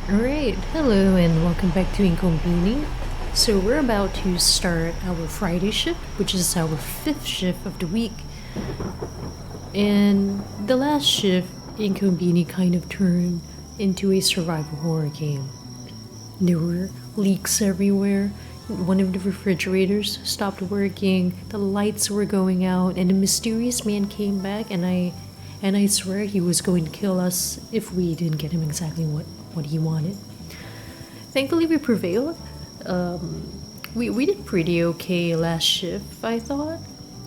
Alright, hello and welcome back to inKONBINI. So we're about to start our Friday shift, which is our 5th shift of the week. And the last shift, inKONBINI kind of turned into a survival horror game. There were leaks everywhere, one of the refrigerators stopped working, the lights were going out, and the mysterious man came back and I swear he was going to kill us if we didn't get him exactly what he wanted. Thankfully, we prevailed. We did pretty okay last shift, I thought.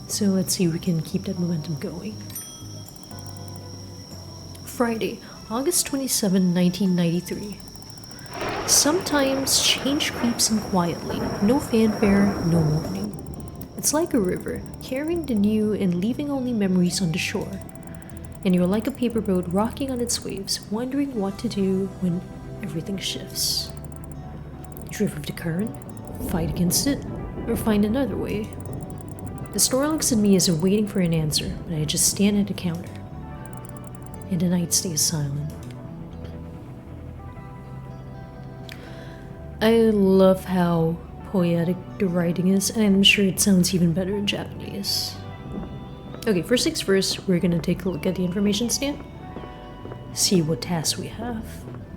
So let's see if we can keep that momentum going. Friday, August 27, 1993. Sometimes change creeps in quietly. No fanfare, no warning. It's like a river, carrying the new and leaving only memories on the shore. And you're like a paper boat rocking on its waves, wondering what to do when everything shifts. Drift with the current, fight against it, or find another way. The Snorlax in me is waiting for an answer, but I just stand at the counter. And the night stays silent. I love how poetic the writing is, and I'm sure it sounds even better in Japanese. Okay, first things first, we're gonna take a look at the information stand. See what tasks we have.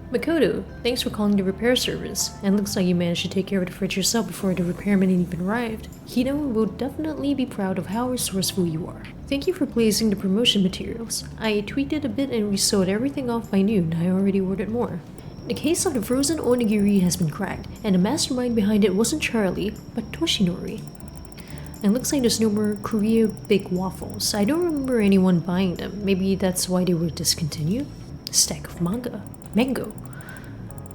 Makoto, thanks for calling the repair service. And looks like you managed to take care of the fridge yourself before the repairman even arrived. Hino will definitely be proud of how resourceful you are. Thank you for placing the promotion materials. I tweaked it a bit and we sold everything off by noon. I already ordered more. The case of the frozen onigiri has been cracked, and the mastermind behind it wasn't Charlie, but Toshinori. And looks like there's no more Korea baked waffles. I don't remember anyone buying them. Maybe that's why they were discontinued? Stack of mango.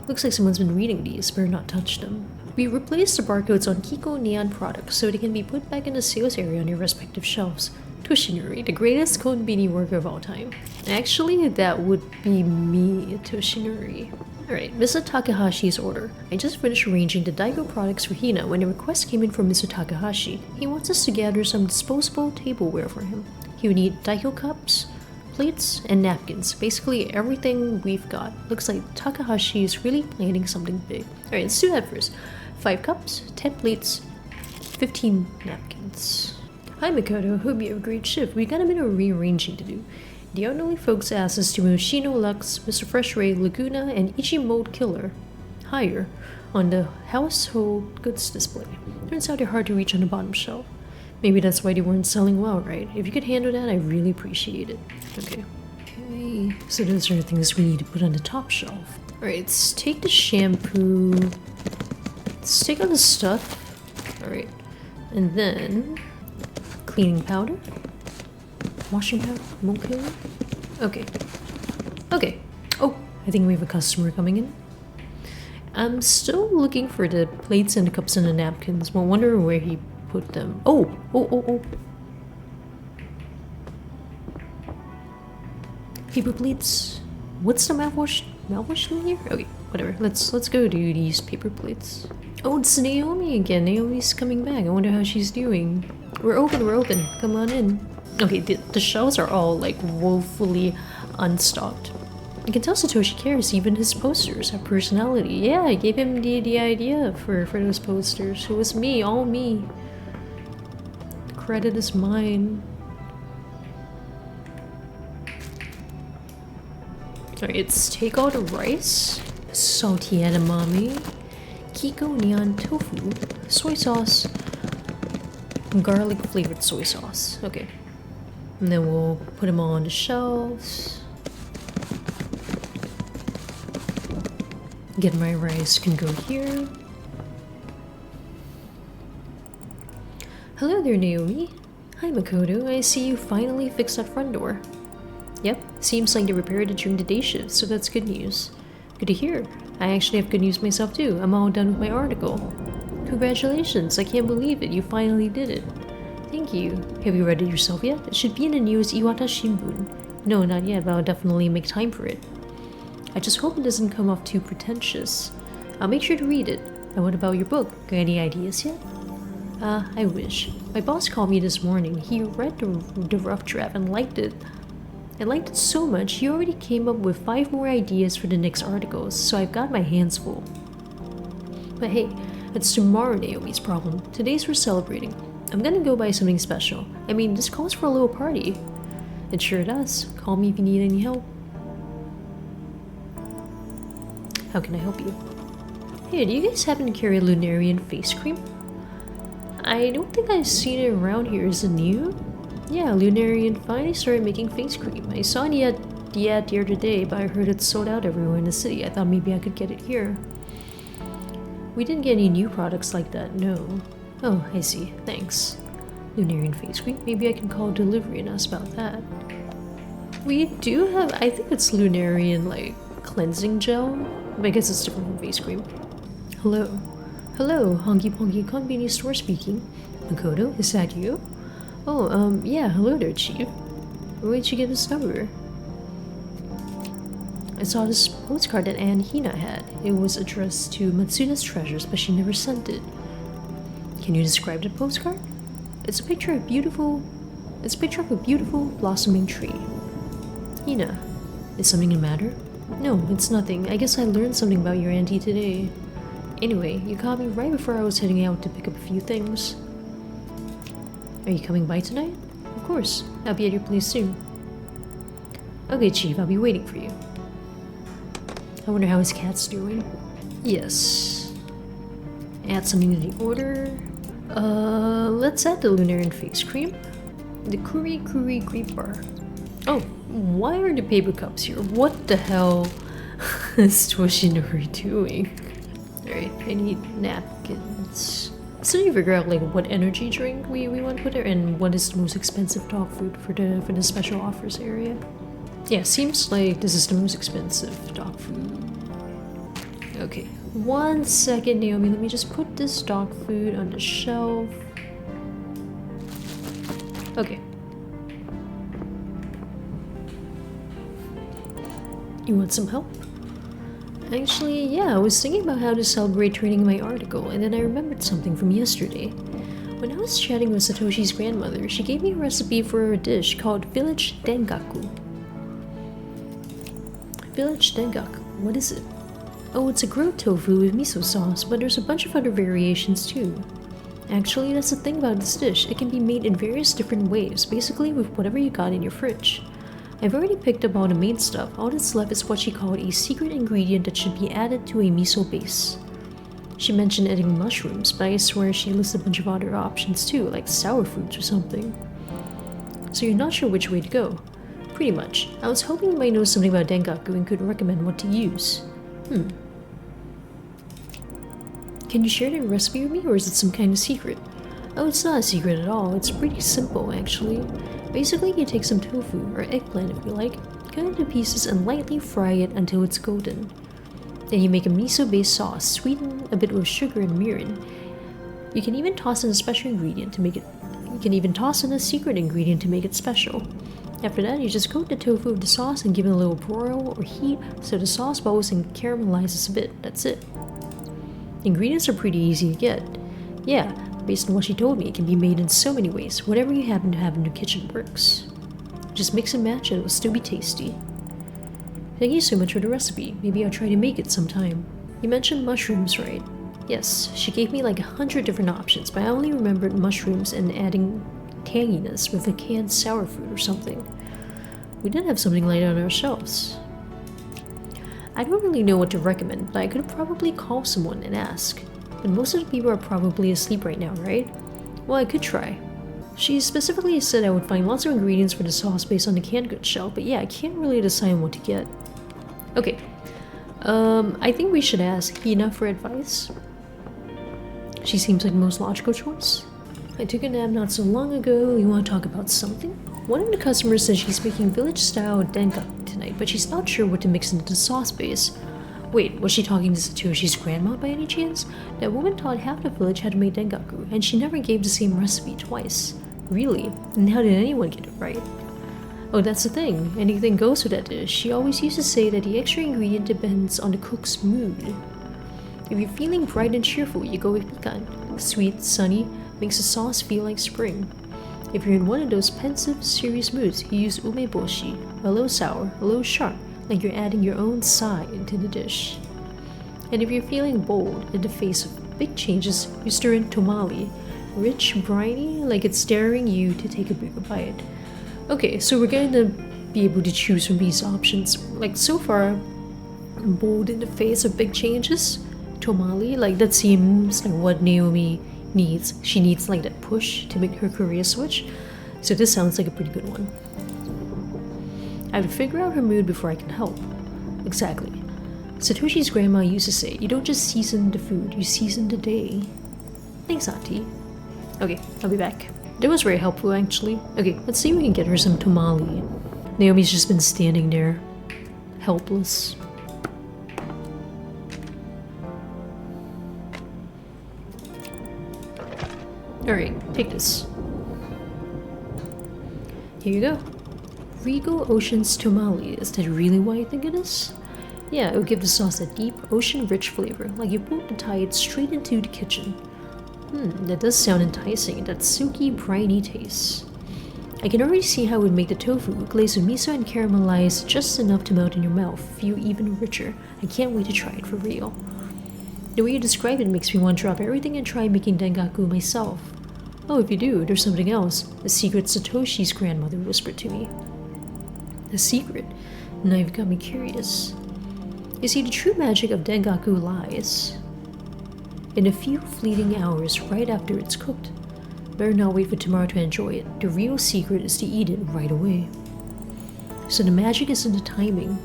Looks like someone's been reading these, better not touch them. We replaced the barcodes on Kiko Neon products so they can be put back in the sales area on your respective shelves. Toshinori, the greatest konbini worker of all time. Actually, that would be me, Toshinori. Alright, Mr. Takahashi's order. I just finished arranging the Daigo products for Hina when a request came in from Mr. Takahashi. He wants us to gather some disposable tableware for him. He would need Daigo cups, plates, and napkins. Basically everything we've got. Looks like Takahashi is really planning something big. Alright, let's do that first. 5 cups, 10 plates, 15 napkins. Hi Makoto, hope you have a great shift. We got a bit of rearranging to do. The elderly folks asked us to move Shino Lux, Mr. Fresh Ray, Laguna, and Ichimold Killer higher on the household goods display. Turns out they're hard to reach on the bottom shelf. Maybe that's why they weren't selling well, right? If you could handle that, I really appreciate it. Okay, so those are the things we need to put on the top shelf. Alright, let's take the shampoo. Let's take all the stuff. Alright, and then cleaning powder. Washing powder? Okay. Okay. Oh, I think we have a customer coming in. I'm still looking for the plates and the cups and the napkins. I wonder where he put them. Oh. Paper plates. What's the mouthwash thing here? Okay, whatever. Let's go do these paper plates. Oh, it's Naomi again. Naomi's coming back. I wonder how she's doing. We're open. Come on in. Okay, the shelves are all like woefully unstocked. I can tell Satoshi cares, even his posters have personality. Yeah, I gave him the idea for those posters. It was me, all me. The credit is mine. Alright, let's take all the rice, salty edamame, Kiko Neon tofu, soy sauce, garlic flavored soy sauce. Okay. And then we'll put them all on the shelves. Get my rice can go here. Hello there, Naomi. Hi, Makoto. I see you finally fixed that front door. Yep, seems like they repaired it during the day shift, so that's good news. Good to hear. I actually have good news myself too. I'm all done with my article. Congratulations, I can't believe it. You finally did it. Thank you. Have you read it yourself yet? It should be in the news Iwata Shimbun. No, not yet, but I'll definitely make time for it. I just hope it doesn't come off too pretentious. I'll make sure to read it. And what about your book? Got any ideas yet? I wish. My boss called me this morning. He read the rough draft and liked it. I liked it so much, he already came up with 5 more ideas for the next articles, so I've got my hands full. But hey, it's tomorrow Naomi's problem. Today's we're celebrating. I'm gonna go buy something special. I mean, this calls for a little party. It sure does. Call me if you need any help. How can I help you? Hey, do you guys happen to carry Lunarian face cream? I don't think I've seen it around here. Is it new? Yeah, Lunarian finally started making face cream. I saw the ad the other day, but I heard it's sold out everywhere in the city. I thought maybe I could get it here. We didn't get any new products like that, no. Oh, I see. Thanks. Lunarian face cream? Maybe I can call delivery and ask about that. We do have, I think it's Lunarian, like, cleansing gel. But I guess it's different from face cream. Hello. Hello, inKONBINI store speaking. Makoto, is that you? Oh, yeah, hello there, Chief. Where'd you get this number? I saw this postcard that Anne Hina had. It was addressed to Matsuda's treasures, but she never sent it. Can you describe the postcard? It's a picture of a beautiful blossoming tree. Hina, is something the matter? No, it's nothing. I guess I learned something about your auntie today. Anyway, you caught me right before I was heading out to pick up a few things. Are you coming by tonight? Of course. I'll be at your place soon. Okay, Chief, I'll be waiting for you. I wonder how his cat's doing. Yes. Add something to the order. Let's add the Lunarian face cream. The Kuri Creep Bar. Oh, why are the paper cups here? What the hell is Toshinori doing? Alright, I need napkins. So you figure out like what energy drink we want to put there and what is the most expensive dog food for the special offers area. Yeah, seems like this is the most expensive dog food. Okay, 1 second, Naomi. Let me just put this dog food on the shelf. Okay. You want some help? Actually, yeah, I was thinking about how to celebrate turning in my article, and then I remembered something from yesterday. When I was chatting with Satoshi's grandmother, she gave me a recipe for a dish called Village Dengaku. Village Dengaku, what is it? Oh, it's a grilled tofu with miso sauce, but there's a bunch of other variations too. Actually, that's the thing about this dish. It can be made in various different ways, basically with whatever you got in your fridge. I've already picked up all the main stuff. All that's left is what she called a secret ingredient that should be added to a miso base. She mentioned adding mushrooms, but I swear she listed a bunch of other options too, like sour fruits or something. So you're not sure which way to go? Pretty much. I was hoping you might know something about Dengaku and could recommend what to use. Can you share the recipe with me, or is it some kind of secret? Oh, it's not a secret at all. It's pretty simple, actually. Basically, you take some tofu, or eggplant if you like, cut it into pieces and lightly fry it until it's golden. Then you make a miso-based sauce, sweeten a bit with sugar and mirin. You can even toss in a special ingredient to make it. You can even toss in a secret ingredient to make it special. After that, you just coat the tofu with the sauce and give it a little broil or heat so the sauce bubbles and caramelizes a bit. That's it. Ingredients are pretty easy to get. Yeah, based on what she told me, it can be made in so many ways. Whatever you happen to have in your kitchen works. Just mix and match and it will still be tasty. Thank you so much for the recipe. Maybe I'll try to make it sometime. You mentioned mushrooms, right? Yes, she gave me like 100 different options, but I only remembered mushrooms and adding tanginess with a canned sour fruit or something. We did have something like that on our shelves. I don't really know what to recommend, but I could probably call someone and ask. But most of the people are probably asleep right now, right? Well, I could try. She specifically said I would find lots of ingredients for the sauce based on the canned goods shelf, but yeah, I can't really decide what to get. Okay. I think we should ask Hina for advice. She seems like the most logical choice. I took a nap not so long ago. You want to talk about something? One of the customers says she's making village-style dengaku tonight, but she's not sure what to mix into the sauce base. Wait, was she talking to Satoshi's grandma by any chance? That woman taught half the village how to make dengaku, and she never gave the same recipe twice. Really? And how did anyone get it right? Oh, that's the thing. Anything goes with that dish. She always used to say that the extra ingredient depends on the cook's mood. If you're feeling bright and cheerful, you go with pikan. Sweet, sunny, makes the sauce feel like spring. If you're in one of those pensive, serious moods, you use umeboshi, a little sour, a little sharp, like you're adding your own side to the dish. And if you're feeling bold in the face of big changes, you stir in tamale, rich, briny, like it's daring you to take a bigger bite. Okay, so we're going to be able to choose from these options. Like so far, bold in the face of big changes, tamale, like that seems like what Naomi needs. She needs like that push to make her career switch. So this sounds like a pretty good one. I have to figure out her mood before I can help. Exactly. Satoshi's grandma used to say, you don't just season the food, you season the day. Thanks, Auntie. Okay, I'll be back. That was very helpful, actually. Okay, let's see if we can get her some tamale. Naomi's just been standing there, helpless. Alright, take this. Here you go. Regal Ocean's tamale. Is that really what I think it is? Yeah, it will give the sauce a deep, ocean-rich flavor, like you pulled the tide straight into the kitchen. That does sound enticing, that silky, briny taste. I can already see how it would make the tofu, glazed with miso and caramelized just enough to melt in your mouth, feel even richer. I can't wait to try it for real. The way you describe it makes me want to drop everything and try making dengaku myself. Oh, if you do, there's something else. A secret Satoshi's grandmother whispered to me. A secret? Now you've got me curious. You see, the true magic of dengaku lies in a few fleeting hours right after it's cooked. Better not wait for tomorrow to enjoy it. The real secret is to eat it right away. So the magic is in the timing.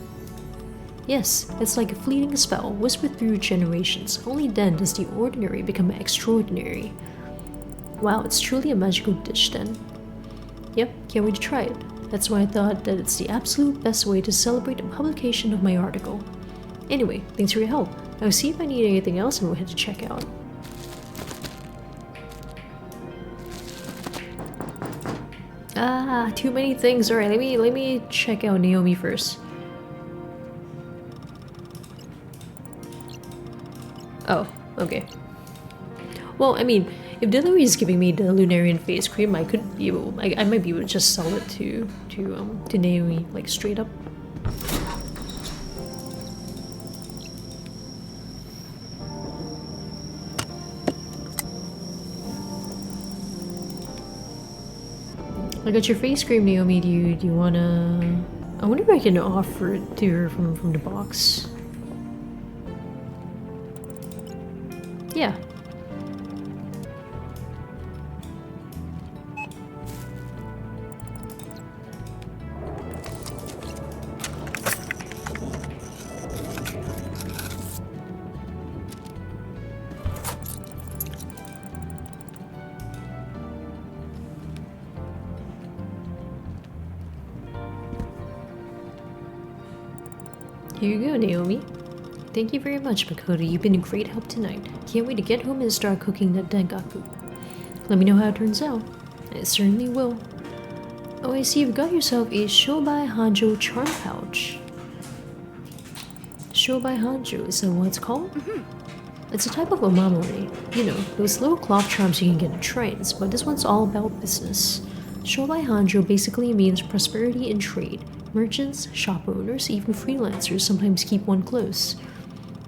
Yes, it's like a fleeting spell whispered through generations. Only then does the ordinary become extraordinary. Wow, it's truly a magical dish then. Yep, can't wait to try it. That's why I thought that it's the absolute best way to celebrate the publication of my article. Anyway, thanks for your help. I'll see if I need anything else and we'll head to check out. Ah, too many things. Alright, let me check out Naomi first. Oh, okay. Well, I mean, if Delivery is giving me the Lunarian face cream, I could be able, I might be able to just sell it to Naomi, like straight up. I got your face cream, Naomi. Do you wanna? I wonder if I can offer it to her from the box. Yeah. Here you go, Naomi. Thank you very much, Makoto. You've been a great help tonight. Can't wait to get home and start cooking that dengaku. Let me know how it turns out. I certainly will. Oh, I see you've got yourself a Shobai Hanjo charm pouch. Shobai Hanjo, is that what it's called? It's a type of omamori. You know, those little cloth charms you can get at trains, but this one's all about business. Shobai Hanjo basically means prosperity in trade. Merchants, shop owners, even freelancers sometimes keep one close.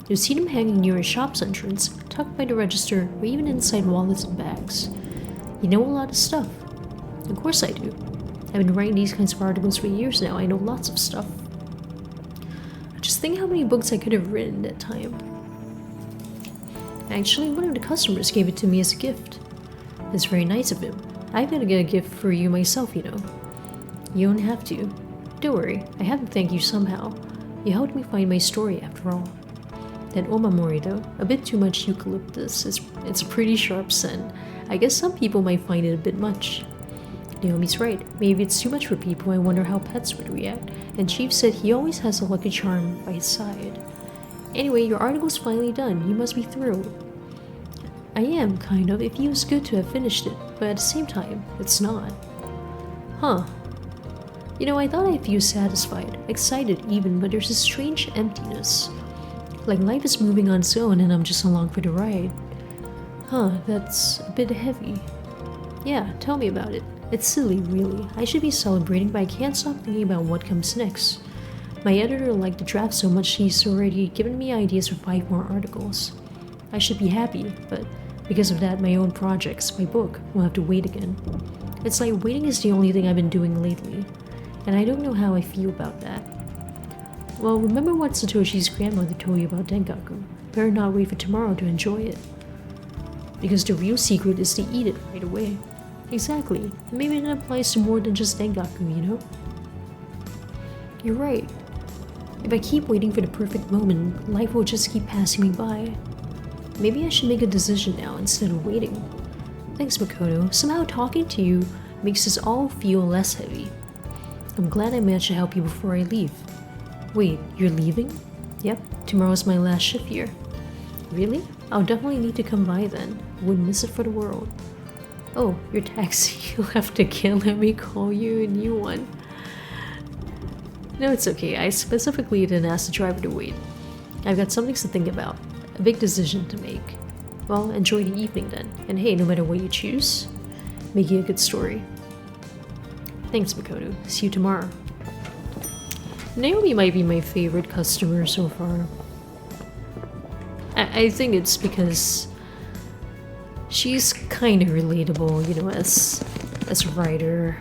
You'll see them hanging near a shop's entrance, tucked by the register, or even inside wallets and bags. You know a lot of stuff. Of course I do. I've been writing these kinds of articles for years now. I know lots of stuff. Just think how many books I could have written at that time. Actually, one of the customers gave it to me as a gift. It's very nice of him. I've got to get a gift for you myself, you know. You don't have to. Don't worry, I have to thank you somehow. You helped me find my story after all. That omamori though, a bit too much eucalyptus. It's a pretty sharp scent. I guess some people might find it a bit much. Naomi's right. Maybe it's too much for people. I wonder how pets would react. And Chief said he always has a lucky charm by his side. Anyway, your article's finally done. You must be thrilled. I am, kind of. It feels good to have finished it, but at the same time, it's not. Huh. You know, I thought I'd feel satisfied, excited even, but there's a strange emptiness. Like life is moving on its own and I'm just along for the ride. Huh, that's a bit heavy. Yeah, tell me about it. It's silly, really. I should be celebrating, but I can't stop thinking about what comes next. My editor liked the draft so much he's already given me ideas for 5 more articles. I should be happy, but because of that, my own projects, my book, will have to wait again. It's like waiting is the only thing I've been doing lately, and I don't know how I feel about that. Well, remember what Satoshi's grandmother told you about Dengaku. Better not wait for tomorrow to enjoy it. Because the real secret is to eat it right away. Exactly. Maybe it applies to more than just Dengaku, you know? You're right. If I keep waiting for the perfect moment, life will just keep passing me by. Maybe I should make a decision now instead of waiting. Thanks, Makoto. Somehow talking to you makes us all feel less heavy. I'm glad I managed to help you before I leave. Wait, you're leaving? Yep, tomorrow's my last shift here. Really? I'll definitely need to come by then. Wouldn't miss it for the world. Oh, your taxi left again. Let me call you a new one. No, it's okay. I specifically didn't ask the driver to wait. I've got some things to think about. A big decision to make. Well, enjoy the evening then. And hey, no matter what you choose, make it a good story. Thanks, Makoto. See you tomorrow. Naomi might be my favorite customer so far. I think it's because she's kind of relatable, you know, as a writer.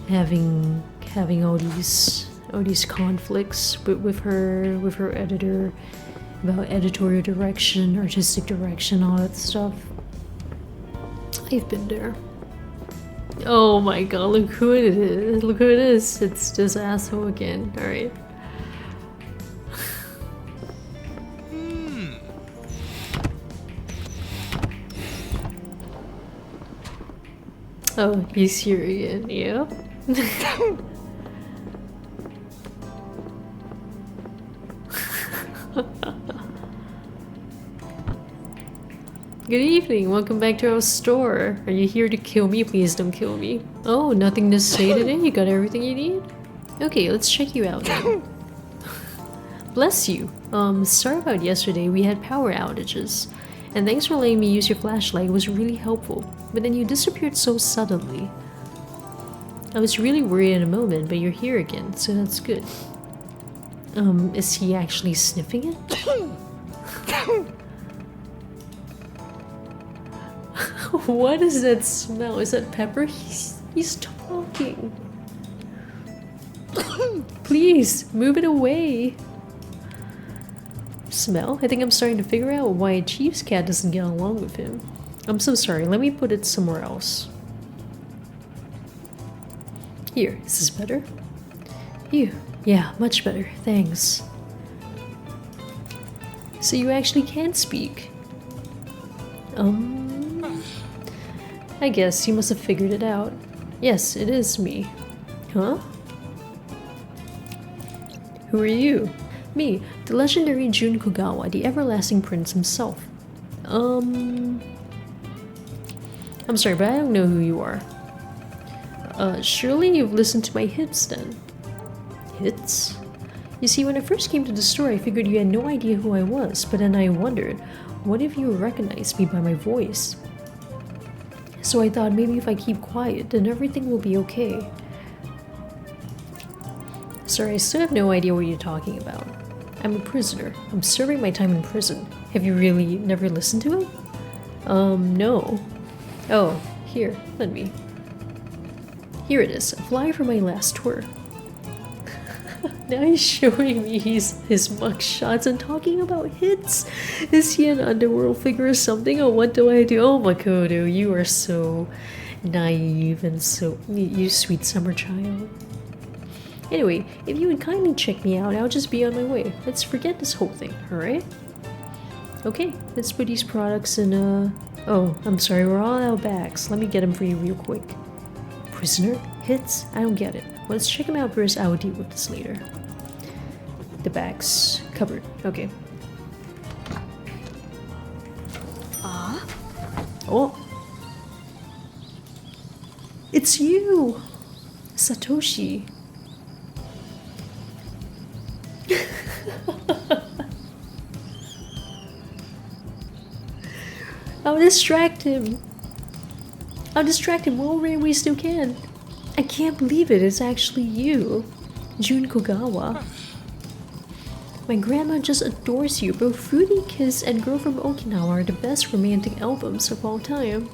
Having all these conflicts with her editor about editorial direction, artistic direction, all that stuff. I've been there. Oh my god, look who it is. Look who it is. It's this asshole again. Alright. Oh, he's here again. Yep. Good evening, welcome back to our store. Are you here to kill me? Please don't kill me. Oh, nothing to say today? You got everything you need? Okay, let's check you out now. Bless you. Sorry about yesterday, we had power outages. And thanks for letting me use your flashlight, it was really helpful. But then you disappeared so suddenly. I was really worried in a moment, but you're here again, so that's good. Is he actually sniffing it? What is that smell? Is that pepper? He's talking. Please, move it away. Smell? I think I'm starting to figure out why a chief's cat doesn't get along with him. I'm so sorry, let me put it somewhere else. Here, is this better? Ew, yeah, much better, thanks. So you actually can speak. I guess you must have figured it out. Yes, it is me. Huh? Who are you? Me, the legendary Jun Kugawa, the everlasting prince himself. I'm sorry, but I don't know who you are. Surely you've listened to my hits then. Hits? You see, when I first came to the store, I figured you had no idea who I was, but then I wondered, what if you recognized me by my voice? So I thought maybe if I keep quiet, then everything will be okay. Sorry, I still have no idea what you're talking about. I'm a prisoner. I'm serving my time in prison. Have you really never listened to it? No. Oh, here, let me. Here it is, a flyer for my last tour. Now he's showing me his mugshots and talking about hits. Is he an underworld figure or something? Or what do I do? Oh, Makoto, you are so naive and so... you sweet summer child. Anyway, if you would kindly check me out, I'll just be on my way. Let's forget this whole thing, alright? Okay, let's put these products in oh, I'm sorry, we're all out of bags. Let me get them for you real quick. Prisoner? Hits? I don't get it. Well, let's check them out first. I will deal with this later. The bags. Covered. Okay. Oh! It's you! Satoshi. I'll distract him. I'll distract him all right we still can. I can't believe it, it's actually you, Jun Kogawa. My grandma just adores you. Both Fruity Kiss and Girl from Okinawa are the best romantic albums of all time.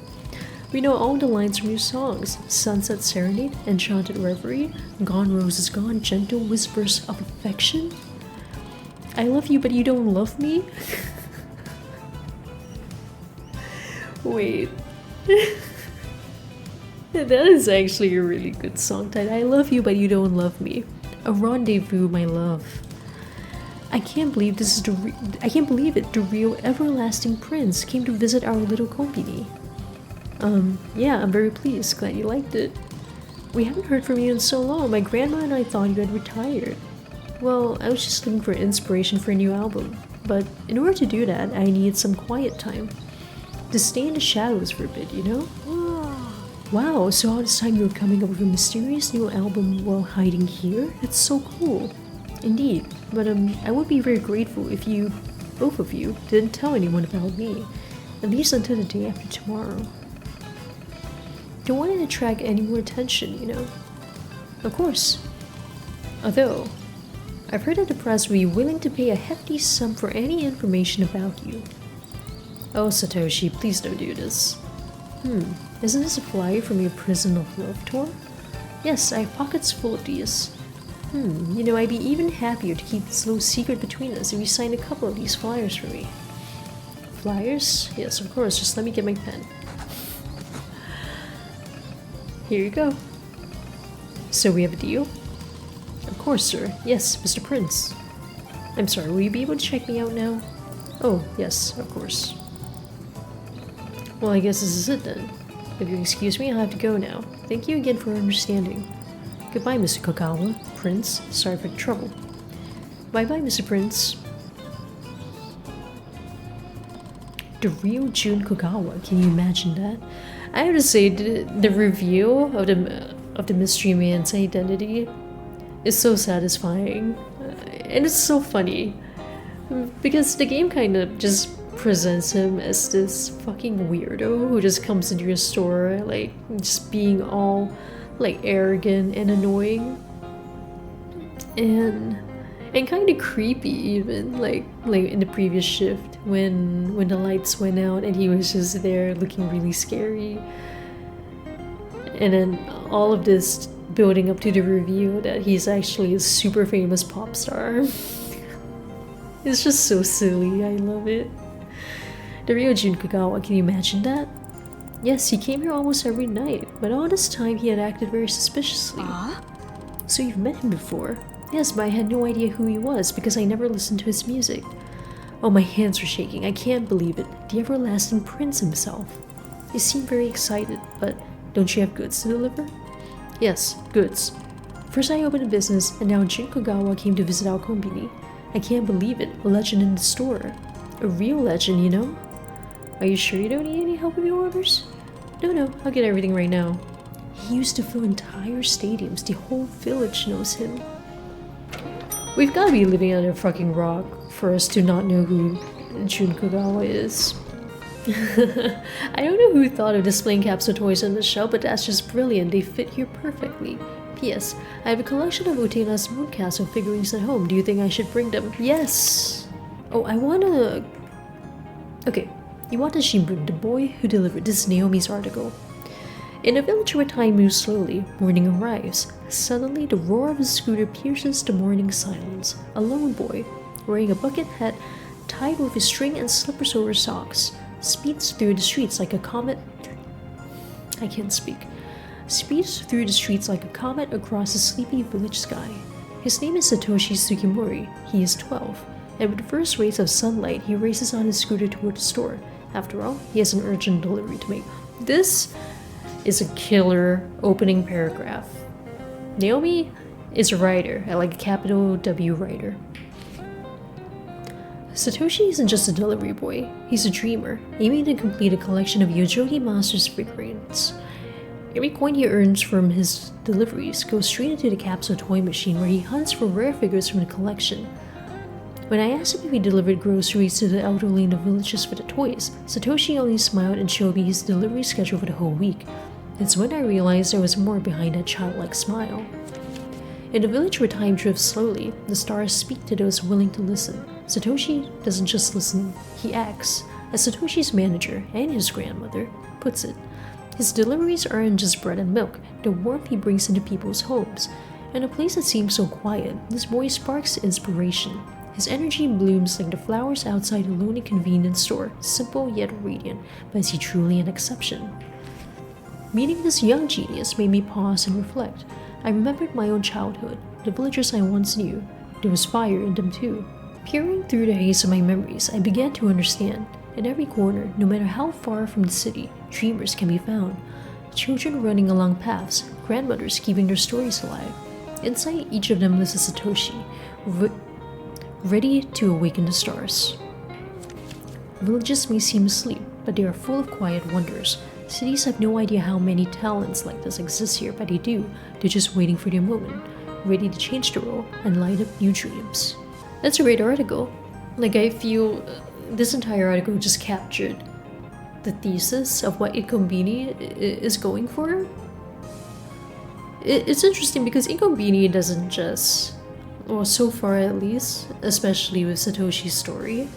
We know all the lines from your songs: Sunset Serenade, Enchanted Reverie, Gone Roses Gone, Gentle Whispers of Affection, I Love You But You Don't Love Me. Wait. That is actually a really good song title. I Love You But You Don't Love Me. A Rendezvous, My Love. I can't believe this is I can't believe it. The real everlasting prince came to visit our little company. Yeah, I'm very pleased. Glad you liked it. We haven't heard from you in so long. My grandma and I thought you had retired. Well, I was just looking for inspiration for a new album. But in order to do that, I needed some quiet time. To stay in the shadows for a bit, you know? Wow, so all this time you were coming up with a mysterious new album while hiding here? That's so cool. Indeed, but I would be very grateful if you, both of you, didn't tell anyone about me. At least until the day after tomorrow. Don't want to attract any more attention, you know? Of course. Although, I've heard that the press will be willing to pay a hefty sum for any information about you. Oh, Satoshi, please don't do this. Isn't this a flyer from your Prison of Love tour? Yes, I have pockets full of these. You know, I'd be even happier to keep this little secret between us if you signed a couple of these flyers for me. Flyers? Yes, of course, just let me get my pen. Here you go. So we have a deal? Of course, sir. Yes, Mr. Prince. I'm sorry, will you be able to check me out now? Oh, yes, of course. Well, I guess this is it then. If you'll excuse me, I'll have to go now. Thank you again for understanding. Goodbye, Mr. Kogawa. Prince, sorry for the trouble. Bye-bye, Mr. Prince. The real Jun Kogawa, can you imagine that? I have to say, the reveal of the mystery man's identity is so satisfying. And it's so funny. Because the game kind of just presents him as this fucking weirdo who just comes into your store, like, just being all, like, arrogant and annoying. And kind of creepy even, like in the previous shift when the lights went out and he was just there looking really scary. And then all of this building up to the reveal that he's actually a super famous pop star. It's just so silly, I love it. The real Jun Kogawa, can you imagine that? Yes, he came here almost every night, but all this time he had acted very suspiciously. So you've met him before? Yes, but I had no idea who he was because I never listened to his music. Oh, my hands are shaking, I can't believe it. The everlasting prince himself. You seem very excited, but don't you have goods to deliver? Yes, goods. First I opened a business, and now Jun Kogawa came to visit our inKONBINI. I can't believe it, a legend in the store. A real legend, you know? Are you sure you don't need any help with your orders? No, I'll get everything right now. He used to fill entire stadiums, the whole village knows him. We've gotta be living under a fucking rock for us to not know who Jun Kogawa is. I don't know who thought of displaying capsule toys on the shelf, but that's just brilliant. They fit here perfectly. P.S. I have a collection of Utena's Mooncastle figurines at home. Do you think I should bring them? Yes! Oh, I wanna... Okay, Iwata Shimbun, the boy who delivered this Naomi's article. In a village where time moves slowly, morning arrives. Suddenly, the roar of a scooter pierces the morning silence. A lone boy, wearing a bucket hat, tied with a string and slippers over socks, speeds through the streets like a comet. I can't speak. Speeds through the streets like a comet across the sleepy village sky. His name is Satoshi Sugimori. He is 12, and with the first rays of sunlight, he races on his scooter toward the store. After all, he has an urgent delivery to make. This is a killer opening paragraph. Naomi is a writer, like a capital W writer. Satoshi isn't just a delivery boy, he's a dreamer, aiming to complete a collection of Yojogi Monsters figurines. Every coin he earns from his deliveries goes straight into the capsule toy machine where he hunts for rare figures from the collection. When I asked him if he delivered groceries to the elderly in the villages for the toys, Satoshi only smiled and showed me his delivery schedule for the whole week. It's when I realized there was more behind that childlike smile. In a village where time drifts slowly, the stars speak to those willing to listen. Satoshi doesn't just listen, he acts. As Satoshi's manager and his grandmother puts it, his deliveries aren't just bread and milk, the warmth he brings into people's homes. In a place that seems so quiet, this boy sparks inspiration. His energy blooms like the flowers outside a lonely convenience store, simple yet radiant, but is he truly an exception? Meeting this young genius made me pause and reflect. I remembered my own childhood, the villagers I once knew. There was fire in them too. Peering through the haze of my memories, I began to understand. In every corner, no matter how far from the city, dreamers can be found. Children running along paths, grandmothers keeping their stories alive. Inside each of them lives a Satoshi, ready to awaken the stars. Villages may seem asleep, but they are full of quiet wonders. Cities have no idea how many talents like this exist here, but they do. They're just waiting for their moment, ready to change the world and light up new dreams. That's a great article. Like, I feel this entire article just captured the thesis of what inKONBINI is going for. It's interesting because inKONBINI doesn't just, well, so far at least, especially with Satoshi's story,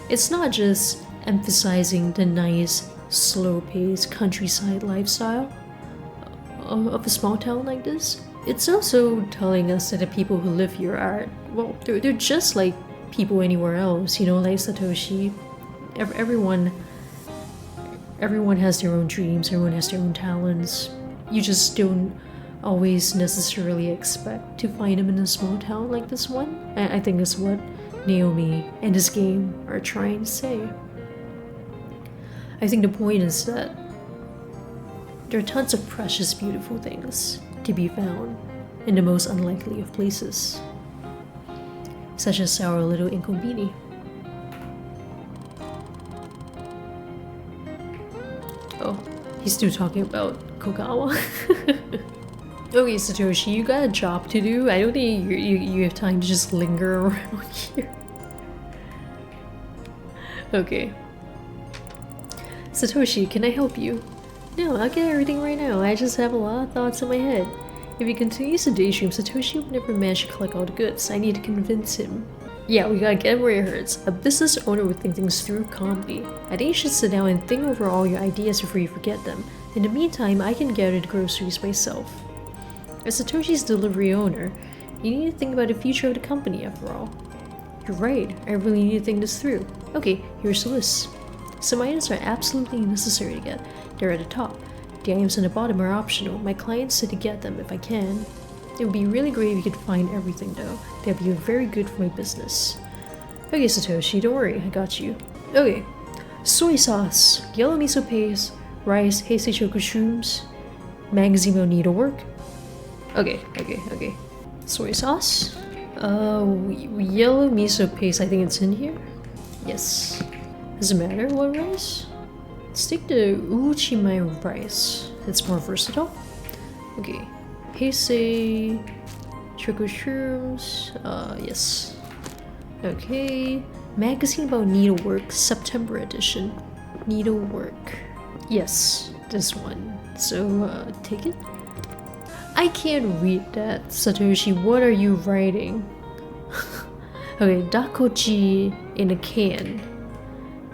it's not just emphasizing the nice, slow-paced countryside lifestyle of a small town like this. It's also telling us that the people who live here are, well, they're just like people anywhere else, you know, like Satoshi. Everyone has their own dreams, everyone has their own talents. You just don't always necessarily expect to find them in a small town like this one. I think that's what Naomi and this game are trying to say. I think the point is that there are tons of precious, beautiful things to be found in the most unlikely of places, such as our little inKONBINI. Oh, he's still talking about Kogawa. Okay, Satoshi, you got a job to do. I don't think you have time to just linger around here. Okay. Satoshi, can I help you? No, I'll get everything right now. I just have a lot of thoughts in my head. If he continues to daydream, Satoshi will never manage to collect all the goods. I need to convince him. Yeah, we gotta get him where it hurts. A business owner would think things through calmly. I think you should sit down and think over all your ideas before you forget them. In the meantime, I can gather the groceries myself. As Satoshi's delivery owner, you need to think about the future of the company after all. You're right, I really need to think this through. Okay, here's the list. Some items are absolutely necessary to get. They're at the top. The items on the bottom are optional. My clients said to get them if I can. It would be really great if you could find everything though. That'd be very good for my business. Okay, Satoshi, don't worry, I got you. Okay. Soy sauce, yellow miso paste, rice, hasty chocolate shrooms, magazine needlework. Okay. Soy sauce? Yellow miso paste, I think it's in here? Yes. Doesn't matter what rice? Let's take the uchimai rice. It's more versatile. Okay. Heisei chocolate shrooms. Yes. Okay. Magazine about needlework, September edition. Needlework. Yes, this one. So, take it. I can't read that, Satoshi. What are you writing? Okay, dakochi in a can.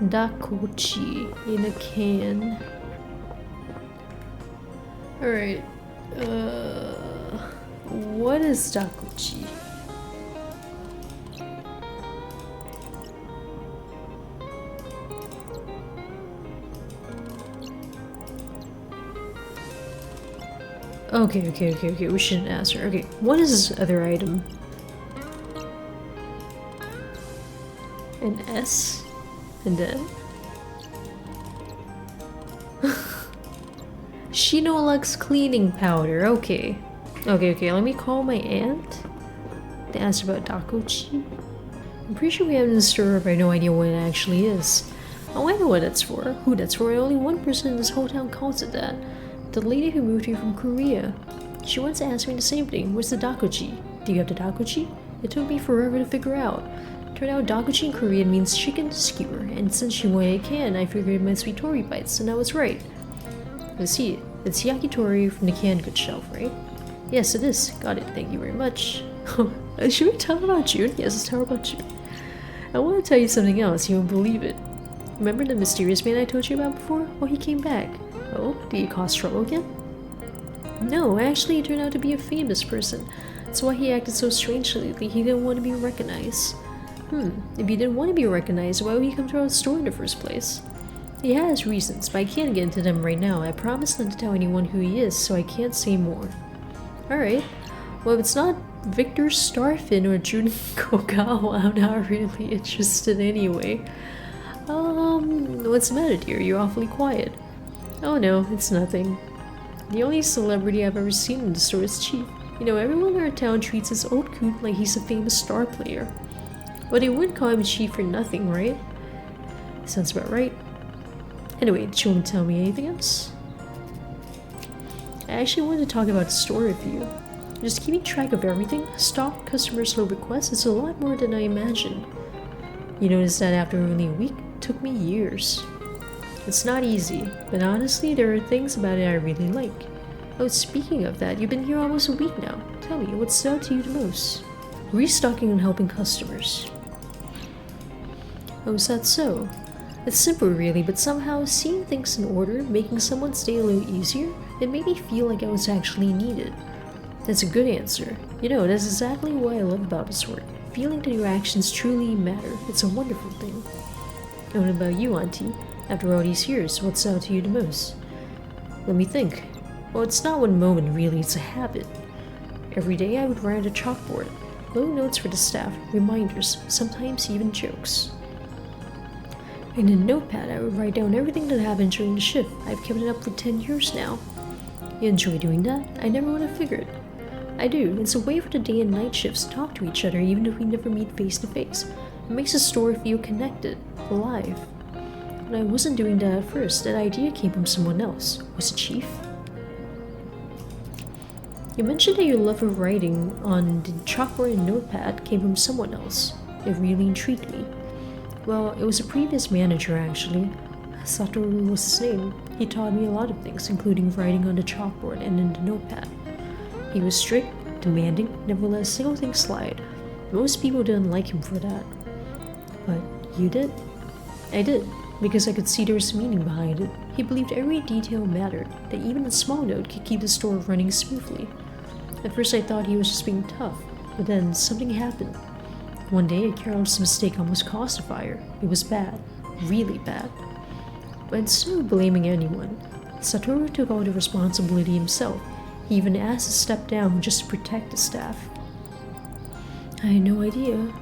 Dakochi in a can. Alright. What is dakochi? Okay, we shouldn't ask her. Okay, what is this other item? An S? And then? Shinolux cleaning powder, okay. Okay, let me call my aunt to ask about dakochi. I'm pretty sure we have it in the store, but I have no idea what it actually is. Oh, I know what that's for. Who that's for? Only one person in this whole town calls it that. The lady who moved here from Korea. She once asked me the same thing. What's the dakochi? Do you have the dakochi? It took me forever to figure out. Turned out dakochi in Korean means chicken skewer, and since she wanted a can, I figured it must be tori bites, and I was right. Let's see it. It's yakitori from the canned goods shelf, right? Yes, it is. Got it. Thank you very much. Should we talk about June? Yes, let's talk about June. I want to tell you something else. You won't believe it. Remember the mysterious man I told you about before? Well, he came back. Oh, did he cause trouble again? No, actually he turned out to be a famous person. That's why he acted so strangely lately. He didn't want to be recognized. If he didn't want to be recognized, why would he come to our store in the first place? He has reasons, but I can't get into them right now. I promised not to tell anyone who he is, so I can't say more. Alright. Well, if it's not Victor Starfin or Jun Kogawa, I'm not really interested anyway. What's the matter, dear? You're awfully quiet. Oh no, it's nothing. The only celebrity I've ever seen in the store is Chief. You know, everyone in our town treats this old coot like he's a famous star player. But they wouldn't call him Chief for nothing, right? Sounds about right. Anyway, did you want to tell me anything else? I actually wanted to talk about the store with you. Just keeping track of everything, stock, customers, slow requests, is a lot more than I imagined. You notice that after only a week, it took me years. It's not easy, but honestly, there are things about it I really like. Oh, speaking of that, you've been here almost a week now. Tell me, what stood out to you the most? Restocking and helping customers. Oh, is that so? It's simple really, but somehow seeing things in order, making someone's day a little easier, it made me feel like I was actually needed. That's a good answer. You know, that's exactly what I love about this work. Feeling that your actions truly matter. It's a wonderful thing. And what about you, Auntie? After all these years, what stood out to you the most? Let me think. Well, it's not one moment really, it's a habit. Every day I would write on a chalkboard. Little notes for the staff, reminders, sometimes even jokes. In a notepad, I would write down everything that happened during the shift. I've kept it up for 10 years now. You enjoy doing that? I never would have figured. I do. It's a way for the day and night shifts to talk to each other even if we never meet face to face. It makes the store feel connected, alive. But I wasn't doing that at first. That idea came from someone else. Was it Chief? You mentioned that your love of writing on the chalkboard and notepad came from someone else. It really intrigued me. Well, it was a previous manager actually. Satoru was his name. He taught me a lot of things, including writing on the chalkboard and in the notepad. He was strict, demanding, never let a single thing slide. Most people didn't like him for that. But you did? I did, because I could see there was meaning behind it. He believed every detail mattered, that even a small note could keep the store running smoothly. At first I thought he was just being tough, but then something happened. One day a careless mistake almost caused a fire. It was bad, really bad. But instead of blaming anyone, Satoru took all the responsibility himself. He even asked to step down just to protect the staff. I had no idea.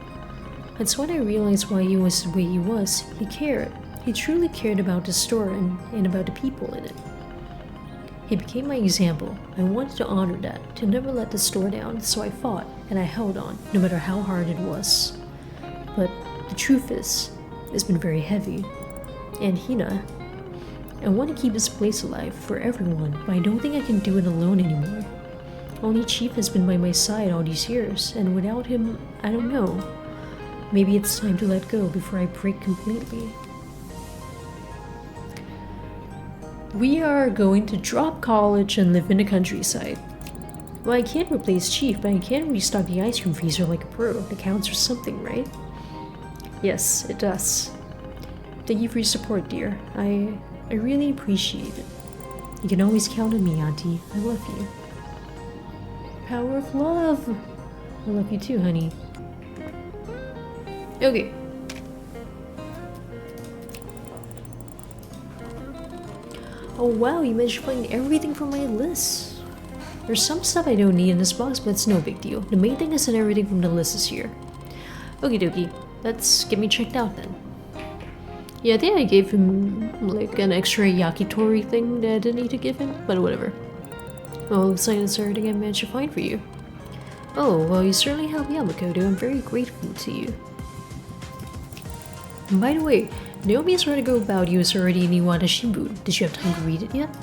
That's when I realized why he was the way he was. He cared. He truly cared about the store and about the people in it. He became my example. I wanted to honor that, to never let the store down, so I fought and I held on, no matter how hard it was. But the truth is, it's been very heavy. And Hina, I want to keep this place alive for everyone, but I don't think I can do it alone anymore. Only Chief has been by my side all these years, and without him, I don't know. Maybe it's time to let go before I break completely. We are going to drop college and live in the countryside. Well, I can't replace Chief, but I can restock the ice cream freezer like a pro. That counts for something, right? Yes, it does. Thank you for your support, dear. I really appreciate it. You can always count on me, Auntie. I love you. Power of love! I love you too, honey. Okay. Oh wow, you managed to find everything from my list. There's some stuff I don't need in this box, but it's no big deal. The main thing is that everything from the list is here. Okie dokie, let's get me checked out then. Yeah, I think I gave him like an extra yakitori thing that I didn't need to give him, but whatever. Well, looks like that's everything I managed to find for you. Oh, well you certainly helped me out, Makoto. I'm very grateful to you. And by the way, Naomi's article about you is already in Iwata Shimbun. Did you have time to read it yet?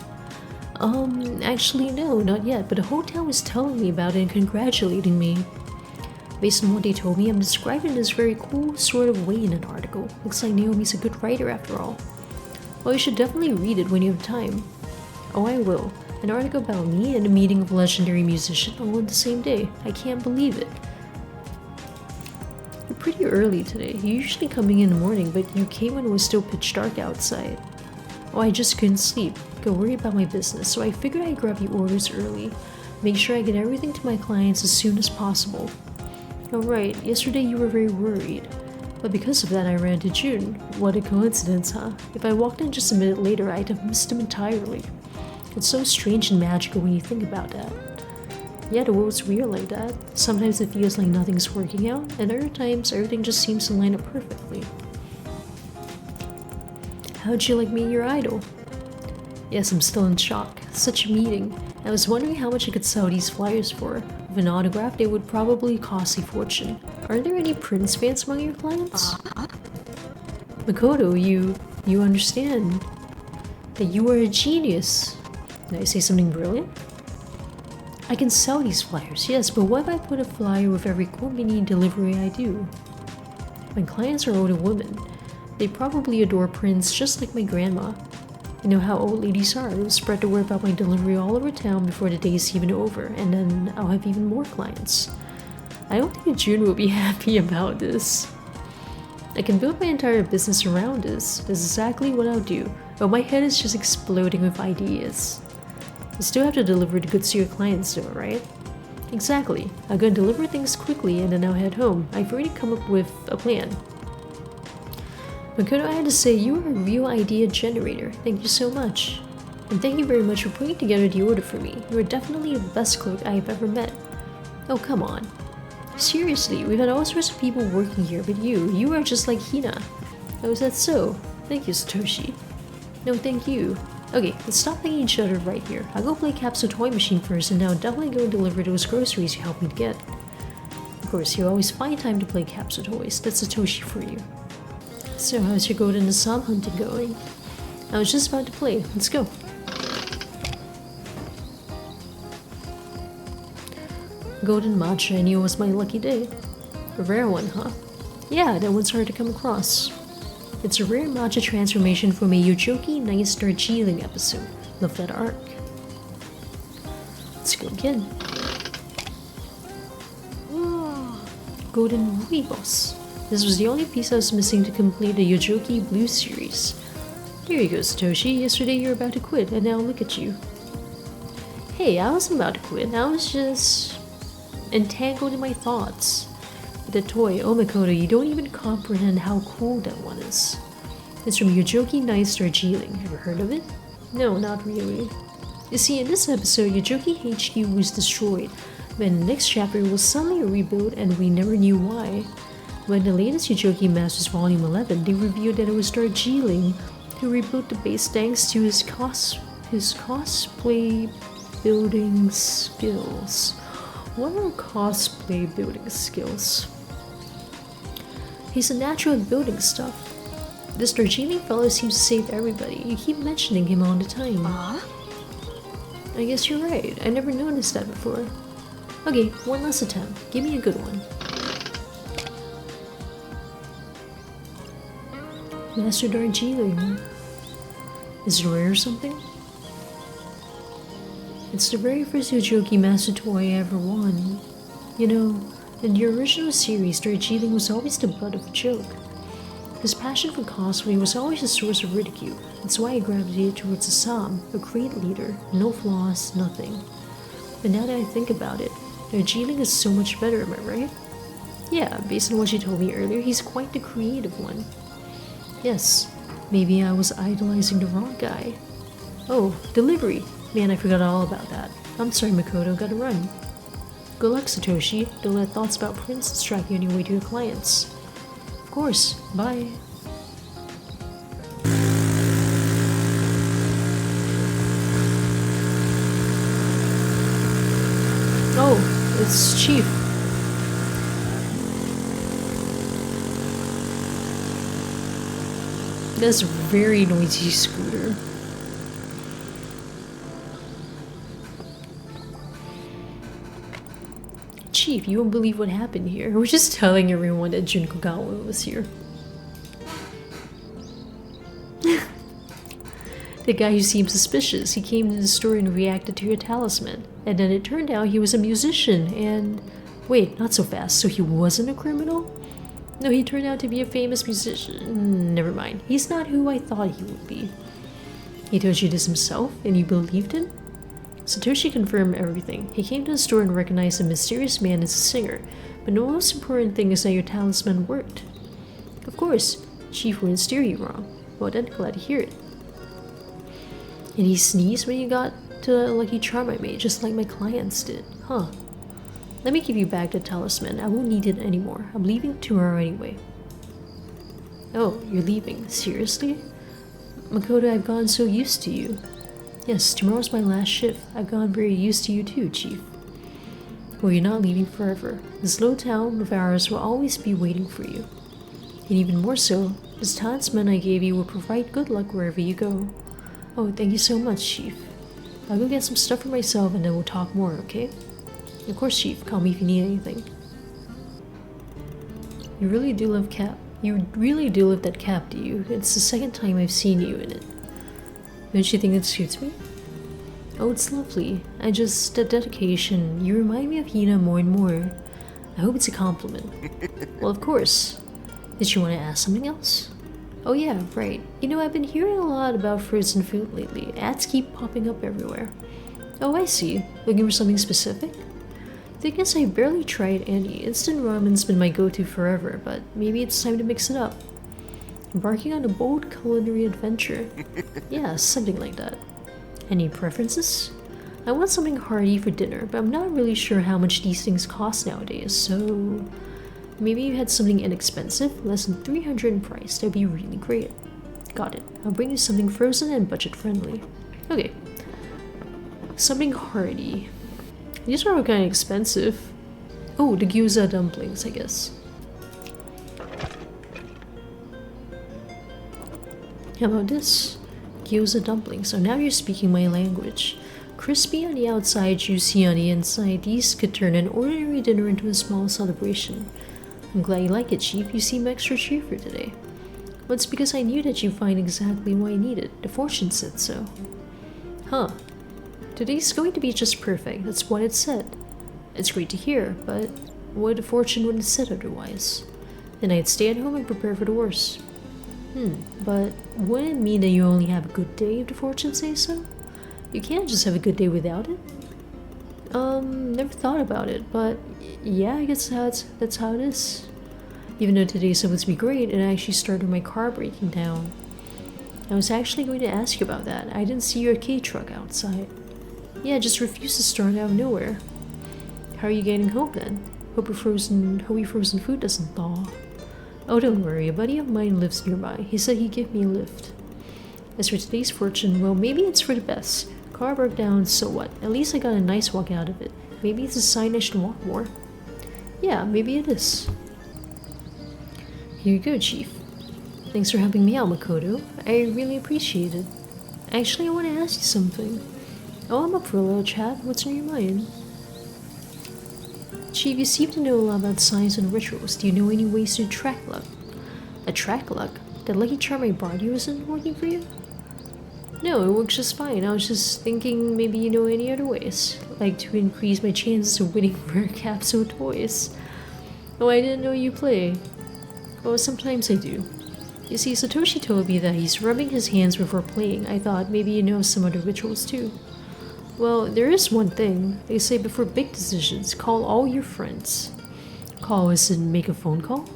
Actually no, not yet, but the whole town was telling me about it and congratulating me. Based on what they told me, I'm describing it as a very cool sort of way in an article. Looks like Naomi's a good writer after all. Well, you should definitely read it when you have time. Oh, I will. An article about me and a meeting of a legendary musician all in the same day. I can't believe it. You're pretty early today. You're usually coming in the morning, but you came when it was still pitch dark outside. Oh, I just couldn't sleep. Go worry about my business, so I figured I'd grab you orders early. Make sure I get everything to my clients as soon as possible. Oh right, yesterday you were very worried. But because of that I ran to June. What a coincidence, huh? If I walked in just a minute later, I'd have missed him entirely. It's so strange and magical when you think about that. Yeah, the world's weird like that. Sometimes it feels like nothing's working out, and other times everything just seems to line up perfectly. How'd you like meeting your idol? Yes, I'm still in shock. Such a meeting. I was wondering how much I could sell these flyers for. With an autograph, they would probably cost a fortune. Are there any Prince fans among your clients? Makoto, you understand that you are a genius. Did I say something brilliant? I can sell these flyers, yes, but what if I put a flyer with every inKONBINI delivery I do? My clients are older women. They probably adore Prince just like my grandma. You know how old ladies are. They'll spread the word about my delivery all over town before the day is even over, and then I'll have even more clients. I don't think June will be happy about this. I can build my entire business around this. That's exactly what I'll do. But my head is just exploding with ideas. You still have to deliver the goods to your clients though, right? Exactly. I'm gonna deliver things quickly and then I'll head home. I've already come up with a plan. Makoto, I had to say, you are a real idea generator. Thank you so much. And thank you very much for putting together the order for me. You are definitely the best clerk I have ever met. Oh, come on. Seriously, we've had all sorts of people working here, but you are just like Hina. Oh, is that so? Thank you, Satoshi. No, thank you. Okay, let's stop thanking each other right here. I'll go play Capsule Toy Machine first, and now I'll definitely go and deliver those groceries you helped me to get. Of course, you always find time to play Capsule Toys. That's Satoshi for you. So, how's your Golden Assam hunting going? I was just about to play. Let's go. Golden matcha, I knew it was my lucky day. A rare one, huh? Yeah, that one's hard to come across. It's a rare matcha transformation from a Yojoki Nice Darjeeling episode. Love that arc. Let's go again. Golden Rooibos. This was the only piece I was missing to complete the Yojoki Blue series. There you go, Satoshi. Yesterday you were about to quit, and now look at you. Hey, I wasn't about to quit. I was just entangled in my thoughts. The toy, oh Makoto, you don't even comprehend how cool that one is. It's from Yojoki Nice Darjeeling. Ever heard of it? No, not really. You see, in this episode, Yojoki HQ was destroyed, but in the next chapter it was suddenly rebuilt and we never knew why. But in the latest Yojoki Masters Volume 11, they revealed that it was Darjeeling who rebuilt the base thanks to his cosplay building skills. What are cosplay building skills? He's a natural at building stuff. This Darjeeling fellow seems to save everybody. You keep mentioning him all the time. I guess you're right. I never noticed that before. Okay, one last attempt. Give me a good one. Master Darjeeling. Is it rare or something? It's the very first Yojoki Master toy I ever won. You know, in the original series, Darjeeling was always the butt of a joke. His passion for cosplay was always a source of ridicule. That's why I gravitated towards Assam, a great leader, no flaws, nothing. But now that I think about it, Darjeeling is so much better, am I right? Yeah, based on what you told me earlier, he's quite the creative one. Yes, maybe I was idolizing the wrong guy. Oh, delivery! Man, I forgot all about that. I'm sorry, Makoto, gotta run. Good luck, Satoshi. Don't let thoughts about Prince distract you on your way to your clients. Of course, bye. Oh, it's Chief. That's a very noisy scooter. Chief, you won't believe what happened here. We're just telling everyone that Jun Kogawa was here. The guy who seemed suspicious, he came to the store and reacted to your talisman. And then it turned out he was a musician and... Wait, not so fast. So he wasn't a criminal? No, he turned out to be a famous musician. Never mind. He's not who I thought he would be. He told you this himself, and you believed him? Satoshi confirmed everything. He came to the store and recognized the mysterious man as a singer, but the most important thing is that your talisman worked. Of course, Chief wouldn't steer you wrong. Well then, glad to hear it. And he sneezed when you got to the lucky charm I made, just like my clients did. Huh. Let me give you back the talisman. I won't need it anymore. I'm leaving tomorrow anyway. Oh, you're leaving? Seriously? Makoto, I've gotten so used to you. Yes, tomorrow's my last shift. I've gotten very used to you too, Chief. Well, you're not leaving forever. This little town of ours will always be waiting for you. And even more so, this talisman I gave you will provide good luck wherever you go. Oh, thank you so much, Chief. I'll go get some stuff for myself and then we'll talk more, okay? Of course, Chief. Call me if you need anything. You really do love cap. You really do love that cap, do you? It's the second time I've seen you in it. Don't you think it suits me? Oh, it's lovely. The dedication. You remind me of Hina more and more. I hope it's a compliment. Well, of course. Did you want to ask something else? Oh yeah, right. You know, I've been hearing a lot about frozen food lately. Ads keep popping up everywhere. Oh, I see. Looking for something specific? Thing is, I barely tried any. Instant ramen's been my go-to forever, but maybe it's time to mix it up. Embarking on a bold culinary adventure. Yeah, something like that. Any preferences? I want something hearty for dinner, but I'm not really sure how much these things cost nowadays, so... Maybe you had something inexpensive, less than 300 in price. That'd be really great. Got it. I'll bring you something frozen and budget-friendly. Okay. Something hearty. These are kind of expensive. Oh, the gyoza dumplings, I guess. How about this? Gyoza dumplings. So now you're speaking my language. Crispy on the outside, juicy on the inside, these could turn an ordinary dinner into a small celebration. I'm glad you like it, Chief. You seem extra cheerful today. Well, it's because I knew that you'd find exactly what I needed. The fortune said so. Huh. Today's going to be just perfect. That's what it said. It's great to hear, but what if the fortune wouldn't have said otherwise? Then I'd stay at home and prepare for the worst. But wouldn't it mean that you only have a good day if the fortune says so? You can't just have a good day without it? Never thought about it, but yeah, I guess that's how it is. Even though today's supposed to be great, it actually started my car breaking down. I was actually going to ask you about that. I didn't see your K truck outside. Yeah, it just refused to start out of nowhere. How are you getting home then? Hope your frozen food doesn't thaw. Oh, don't worry, a buddy of mine lives nearby. He said he'd give me a lift. As for today's fortune, well, maybe it's for the best. Car broke down, so what? At least I got a nice walk out of it. Maybe it's a sign I should walk more. Yeah, maybe it is. Here you go, Chief. Thanks for helping me out, Makoto. I really appreciate it. Actually, I want to ask you something. Oh, I'm up for a little chat. What's on your mind? Chief, you seem to know a lot about science and rituals. Do you know any ways to attract luck? Attract luck? That lucky charm I brought you isn't working for you? No, it works just fine. I was just thinking maybe you know any other ways. Like to increase my chances of winning rare capsule toys. Oh, I didn't know you play. Oh, sometimes I do. You see, Satoshi told me that he's rubbing his hands before playing. I thought maybe you know some other rituals too. Well, there is one thing. They say before big decisions, call all your friends. Call as in make a phone call?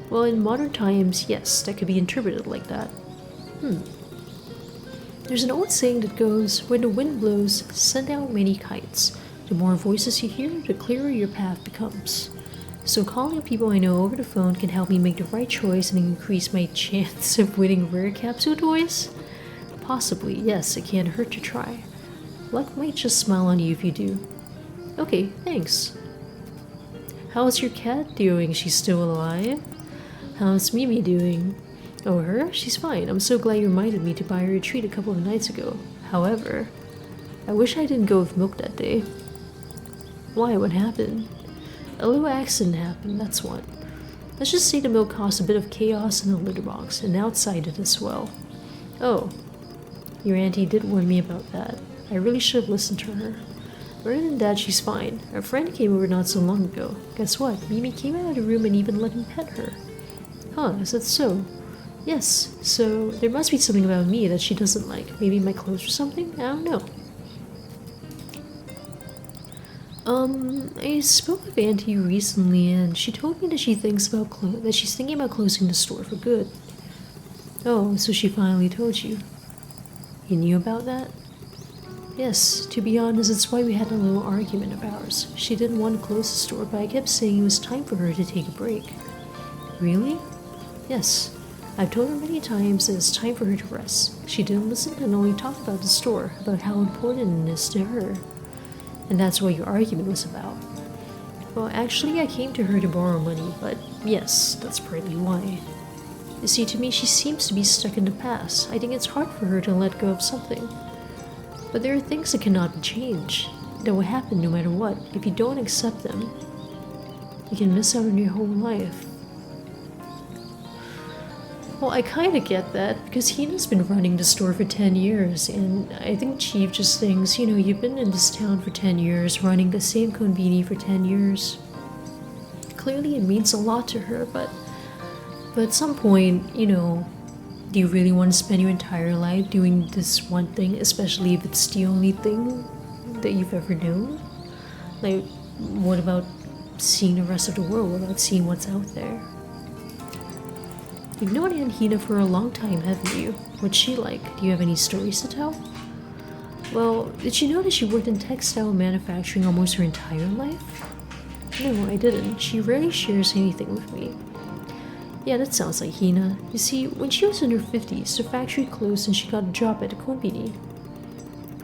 Well, in modern times, yes, that could be interpreted like that. There's an old saying that goes, when the wind blows, send out many kites. The more voices you hear, the clearer your path becomes. So calling people I know over the phone can help me make the right choice and increase my chance of winning rare capsule toys? Possibly, yes, it can't hurt to try. Luck might just smile on you if you do. Okay, thanks. How's your cat doing? She's still alive? How's Mimi doing? Oh, her? She's fine. I'm so glad you reminded me to buy her a treat a couple of nights ago. However, I wish I didn't go with milk that day. Why? What happened? A little accident happened, that's what. Let's just say the milk caused a bit of chaos in the litter box, and outside it as well. Oh. Your auntie did warn me about that. I really should have listened to her. Other than that, she's fine. Our friend came over not so long ago. Guess what? Mimi came out of the room and even let him pet her. Huh, is that so? Yes, so there must be something about me that she doesn't like. Maybe my clothes or something? I don't know. I spoke with Auntie recently and she told me that she's thinking about closing the store for good. Oh, so she finally told you. You knew about that? Yes, to be honest, it's why we had a little argument of ours. She didn't want to close the store, but I kept saying it was time for her to take a break. Really? Yes. I've told her many times that it's time for her to rest. She didn't listen and only talked about the store, about how important it is to her. And that's what your argument was about. Well, actually, I came to her to borrow money, but yes, that's partly why. You see, to me, she seems to be stuck in the past. I think it's hard for her to let go of something. But there are things that cannot be changed, that will happen no matter what. If you don't accept them, you can miss out on your whole life. Well, I kinda get that, because Hina's been running the store for 10 years, and I think Chief just thinks, you know, you've been in this town for 10 years, running the same konbini for 10 years. Clearly it means a lot to her, but at some point, you know, do you really want to spend your entire life doing this one thing, especially if it's the only thing that you've ever known? Like, what about seeing the rest of the world? What about seeing what's out there? You've known Aunt Hina for a long time, haven't you? What's she like? Do you have any stories to tell? Well, did you know that she worked in textile manufacturing almost her entire life? No, I didn't. She rarely shares anything with me. Yeah, that sounds like Hina. You see, when she was in her 50s, the factory closed and she got a job at a konbini.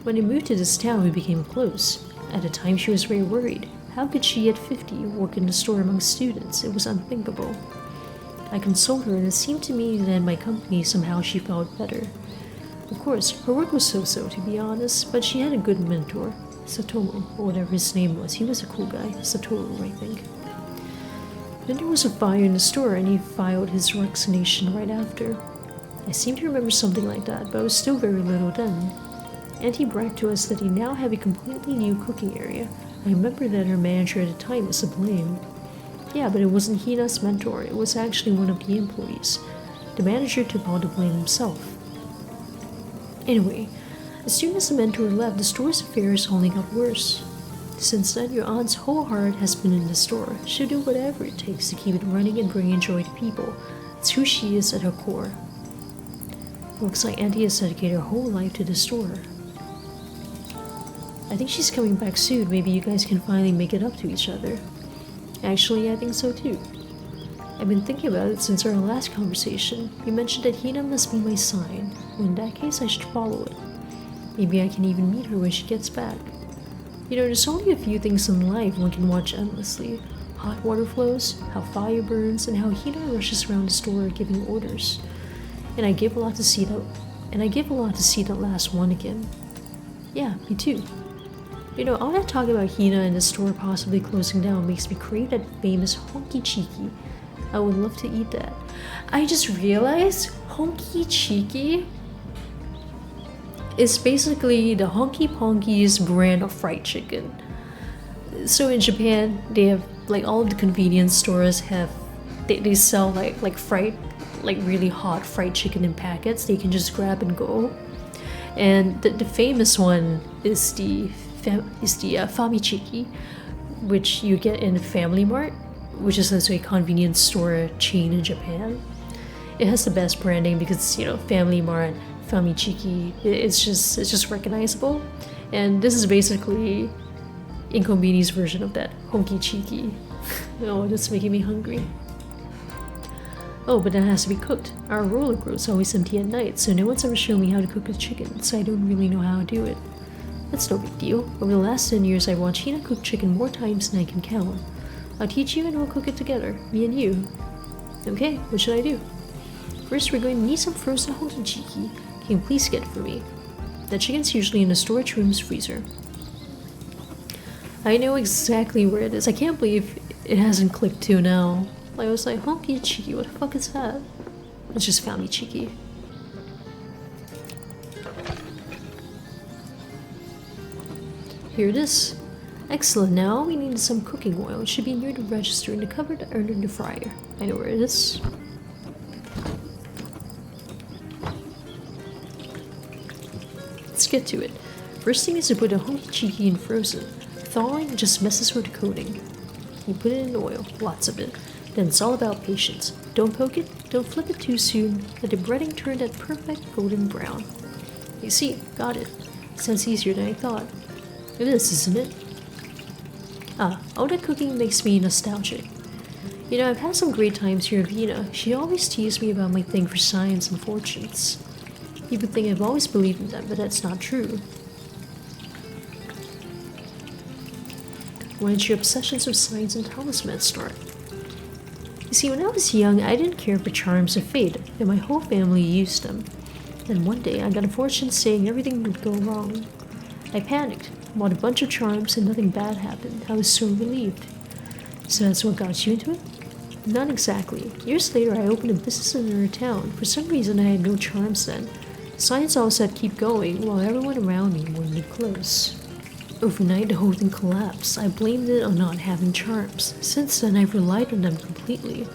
When I moved to this town, we became close. At the time, she was very worried. How could she, at 50, work in the store among students? It was unthinkable. I consoled her, and it seemed to me that in my company, somehow she felt better. Of course, her work was so-so, to be honest, but she had a good mentor. Satomu, or whatever his name was. He was a cool guy. Satoru, I think. Then there was a fire in the store, and he filed his resignation right after. I seem to remember something like that, but I was still very little then. And he bragged to us that he now had a completely new cooking area. I remember that her manager at the time was to blame. Yeah, but it wasn't Hina's mentor, it was actually one of the employees. The manager took all the blame himself. Anyway, as soon as the mentor left, the store's affairs only got worse. Since then, your aunt's whole heart has been in the store. She'll do whatever it takes to keep it running and bringing joy to people. It's who she is at her core. Looks like Auntie has dedicated her whole life to the store. I think she's coming back soon. Maybe you guys can finally make it up to each other. Actually, I think so too. I've been thinking about it since our last conversation. You mentioned that Hina must be my sign. Well, in that case, I should follow it. Maybe I can even meet her when she gets back. You know, there's only a few things in life one can watch endlessly. Hot water flows, how fire burns, and how Hina rushes around the store giving orders. And I give a lot to see that last one again. Yeah, me too. You know, all that talk about Hina and the store possibly closing down makes me crave that famous Honkichiki. I would love to eat that. I just realized Honkichiki is basically the Honky Ponky's brand of fried chicken. So in Japan, they have, like, all of the convenience stores have, they sell like fried, like really hot fried chicken in packets that you can just grab and go. And the famous one is the Famichiki, which you get in Family Mart, which is also a convenience store chain in Japan. It has the best branding because, you know, Family Mart, Famichiki, it's just recognizable. And this is basically inKONBINI's version of that, Honkichiki. Oh, that's making me hungry. Oh, but that has to be cooked. Our roller grill's always empty at night, so no one's ever shown me how to cook a chicken, so I don't really know how to do it. That's no big deal. Over the last 10 years, I've watched Hina cook chicken more times than I can count. I'll teach you and we'll cook it together, me and you. Okay, what should I do? First, we're going to need some frozen Honkichiki. Can you please get it for me? The chicken's usually in the storage room's freezer. I know exactly where it is. I can't believe it hasn't clicked till now. I was like, Honkichiki, what the fuck is that? It's just Famichiki. here it is. Excellent, now all we need is some cooking oil. It should be near the register in the cupboard under the fryer. I know where it is. Let's get to it. First thing is to put a Honkichiki in frozen. Thawing just messes with the coating. You put it in oil, lots of it. Then it's all about patience. Don't poke it, don't flip it too soon. Let the breading turn that perfect golden brown. You see, got it. Sounds easier than I thought. It is, isn't it? Ah, all that cooking makes me nostalgic. You know, I've had some great times here in Vienna. She always teased me about my thing for science and fortunes. People think I've always believed in them, but that's not true. When did your obsessions with science and talismans start? You see, when I was young, I didn't care for charms or fate, and my whole family used them. Then one day, I got a fortune saying everything would go wrong. I panicked, bought a bunch of charms, and nothing bad happened. I was so relieved. So that's what got you into it? Not exactly. Years later, I opened a business in another town. For some reason, I had no charms then. Science always said keep going, while everyone around me wanted to close. Overnight, the whole thing collapsed. I blamed it on not having charms. Since then, I've relied on them completely.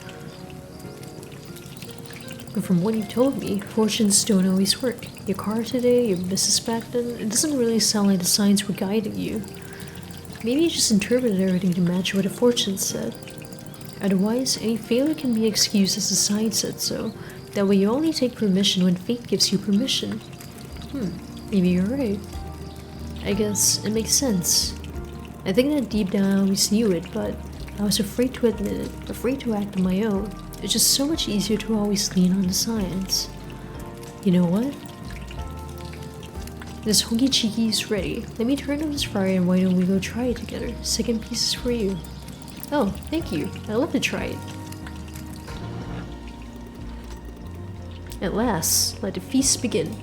But from what you told me, fortunes don't always work. Your car today, your business back then, it doesn't really sound like the signs were guiding you. Maybe you just interpreted everything to match what the fortune said. Otherwise, any failure can be excused as the sign said so. That way you only take permission when fate gives you permission. Maybe you're right. I guess it makes sense. I think that deep down I always knew it, but I was afraid to admit it, afraid to act on my own. It's just so much easier to always lean on the science. You know what? This Honkichiki is ready. Let me turn on this fryer and why don't we go try it together? Second piece is for you. Oh, thank you. I'd love to try it. At last, let the feast begin.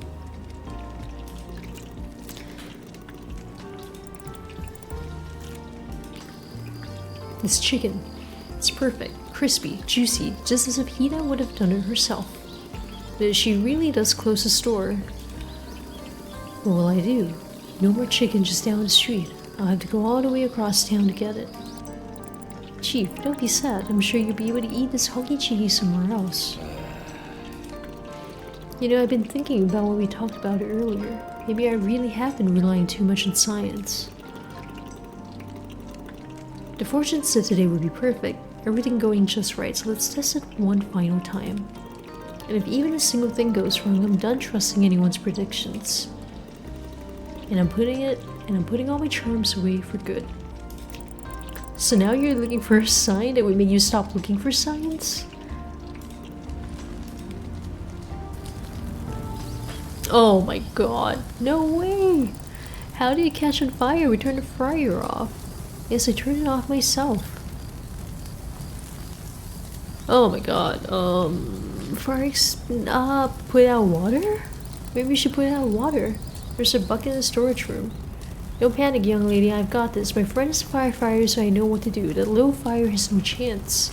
This chicken, it's perfect, crispy, juicy, just as if Hina would have done it herself. But she really does close the store. What will I do? No more chicken just down the street. I'll have to go all the way across town to get it. Chief, don't be sad. I'm sure you'll be able to eat this Honkichiki somewhere else. You know, I've been thinking about what we talked about earlier. Maybe I really have been relying too much on science. The fortune said today would be perfect, everything going just right, so let's test it one final time. And if even a single thing goes wrong, I'm done trusting anyone's predictions. And I'm putting all my charms away for good. So now you're looking for a sign that would make you stop looking for science? Oh my god, no way! How did it catch on fire? We turned the fryer off. Yes, I turned it off myself. Oh my god, put out water? Maybe we should put out water. There's a bucket in the storage room. Don't panic, young lady, I've got this. My friend is a firefighter, so I know what to do. That little fire has no chance.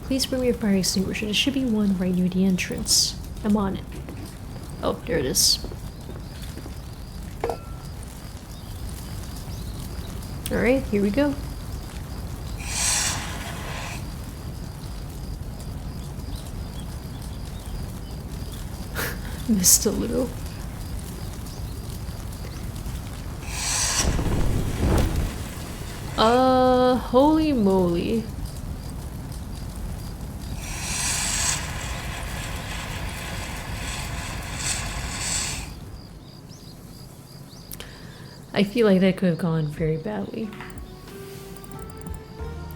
Please bring me a fire extinguisher. There should be one right near the entrance. I'm on it. Oh, there it is. Alright, here we go. Missed a little. Holy moly. I feel like that could have gone very badly.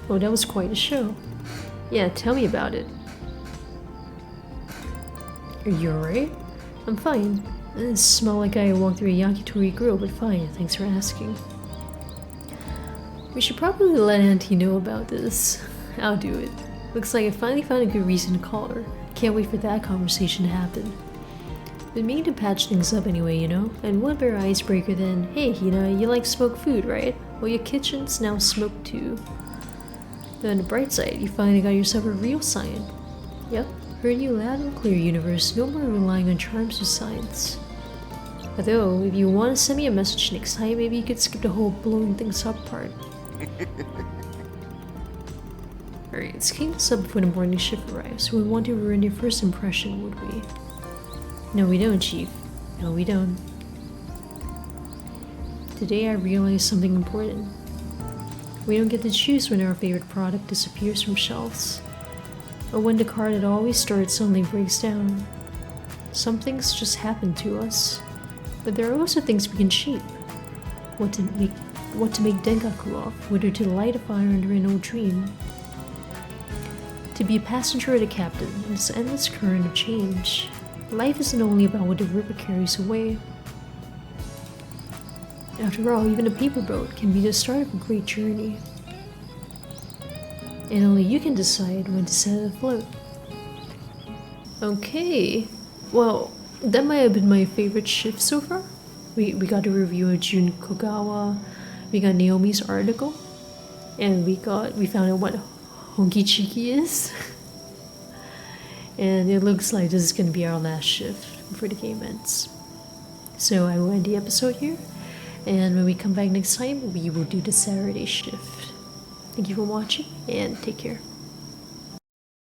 Oh, that was quite a show. Yeah, tell me about it. Are you alright? I'm fine. It smelled like I walked through a yakitori grill, but fine, thanks for asking. We should probably let Auntie know about this. I'll do it. Looks like I finally found a good reason to call her. Can't wait for that conversation to happen. Been meaning to patch things up anyway, you know? And what better icebreaker than, hey Hina, you like smoked food, right? Well, your kitchen's now smoked too. But on the bright side, you finally got yourself a real sign. Yep, heard you loud and clear, universe. No more relying on charms or science. Although, if you want to send me a message next time, maybe you could skip the whole blowing things up part. Alright, let's clean this up before the morning shift arrives. We want to ruin your first impression, would we? No, we don't, Chief. No, we don't. Today I realized something important. We don't get to choose when our favorite product disappears from shelves, or when the car that always starts suddenly breaks down. Some things just happen to us, but there are also things we can shape. What to make Dengaku of, whether to light a fire under an old dream. To be a passenger or the captain in this endless current of change. Life isn't only about what the river carries away. After all, even a paper boat can be the start of a great journey. And only you can decide when to set it afloat. Okay, well, that might have been my favorite shift so far. We got a review of Jun Kogawa, we got Naomi's article, and we found out what Honkichiki is. And it looks like this is going to be our last shift before the game ends. So I will end the episode here. And when we come back next time, we will do the Saturday shift. Thank you for watching, and take care.